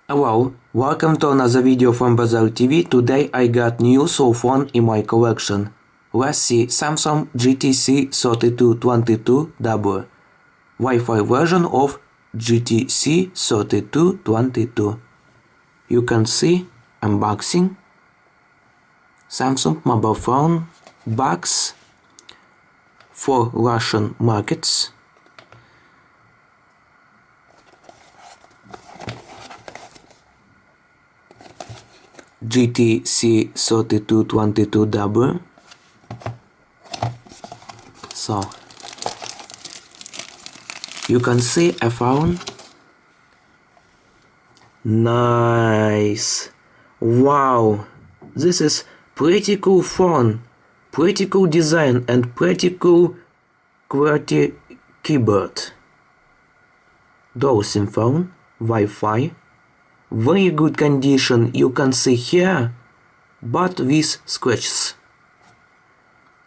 Hello, welcome to another video from Bazaar TV. Today I got new cell phone in my collection. Let's see Samsung GTC 3222W, Wi-Fi version of GTC 3222. You can see unboxing, Samsung mobile phone, box for Russian markets. GTC 3222W. So you can see a phone. Nice. Wow, this is pretty cool phone, pretty cool design and pretty cool QWERTY keyboard. Dual SIM phone, Wi-Fi. Very good condition, you can see here, but with scratches.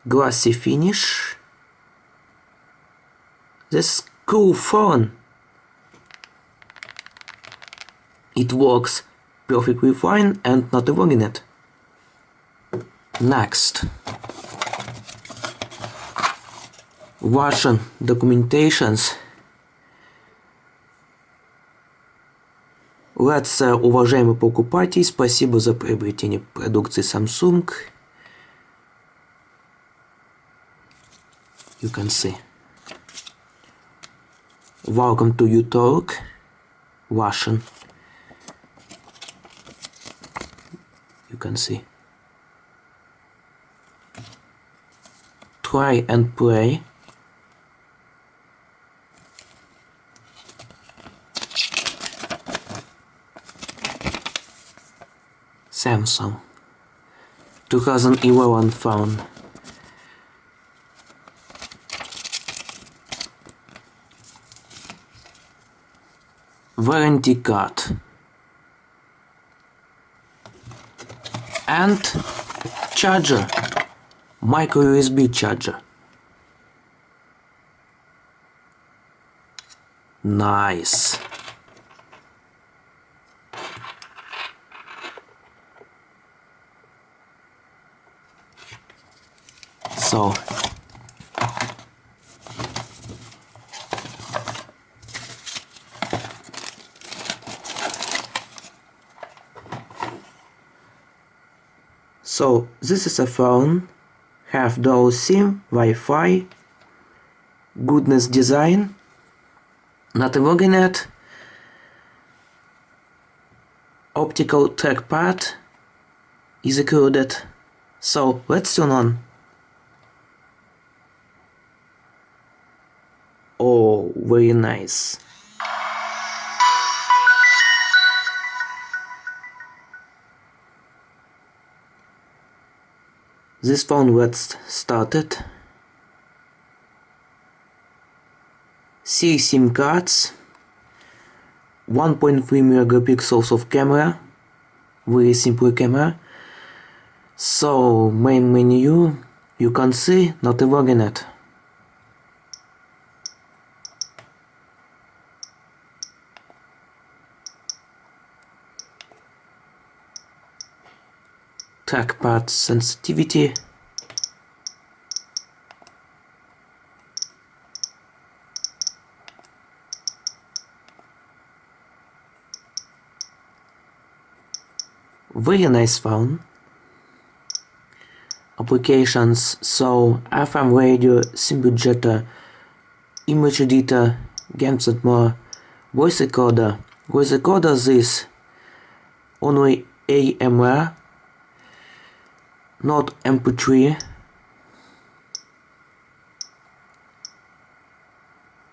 Glossy finish. This cool phone. It works perfectly fine and not even it. Next. Russian documentations. Let's, уважаемый покупатель, спасибо за приобретение продукции Samsung. You can see. Welcome to YouTube. Russian. You can see. Try and play. Samsung 2011 phone. Warranty card and charger, micro USB charger. Nice. So this is a phone, have dual SIM, Wi-Fi, goodness design, not a Ethernet, optical trackpad is included. So let's turn on. Oh, very nice. This phone was started. Six SIM cards, 1.3 megapixels of camera, very simple camera. So main menu, you can see not a Ethernet. Trackpad sensitivity. Very nice phone. Applications, so FM radio, SimBudgeter, image editor, games and more, voice recorder. Voice recorder is only AMR, not MP3.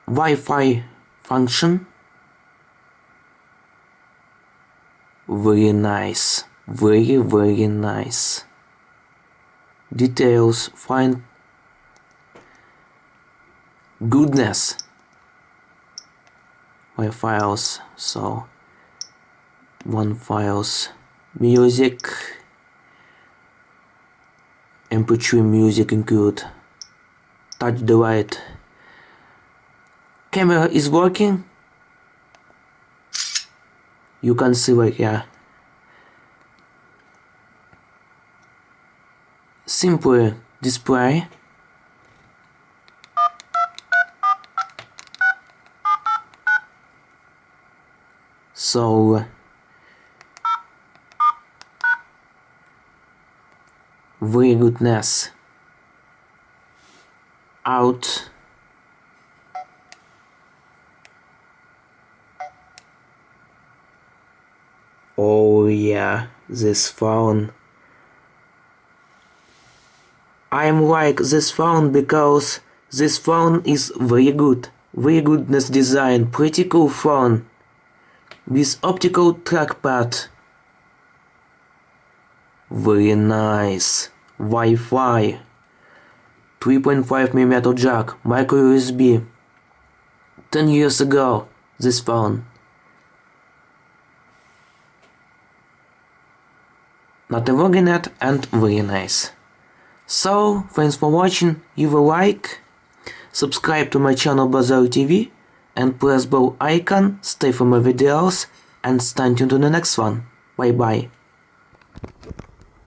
Wi-Fi function. Very nice, very nice. Details, fine. Goodness. My files, so one files, music, MP3 music include, touch the light. Camera is working. You can see right here. Simple display. So very goodness. Out. Oh yeah, this phone. I'm like this phone because this phone is very good. Very goodness design, pretty cool phone. With optical trackpad. Very nice. Wi-Fi. 3.5mm jack, micro USB. 10 years ago, this phone. Not a Voginet and very nice. So, thanks for watching, leave a like, subscribe to my channel Bazaar TV, and press bell icon, stay for more videos, and stay tuned to the next one. Bye bye.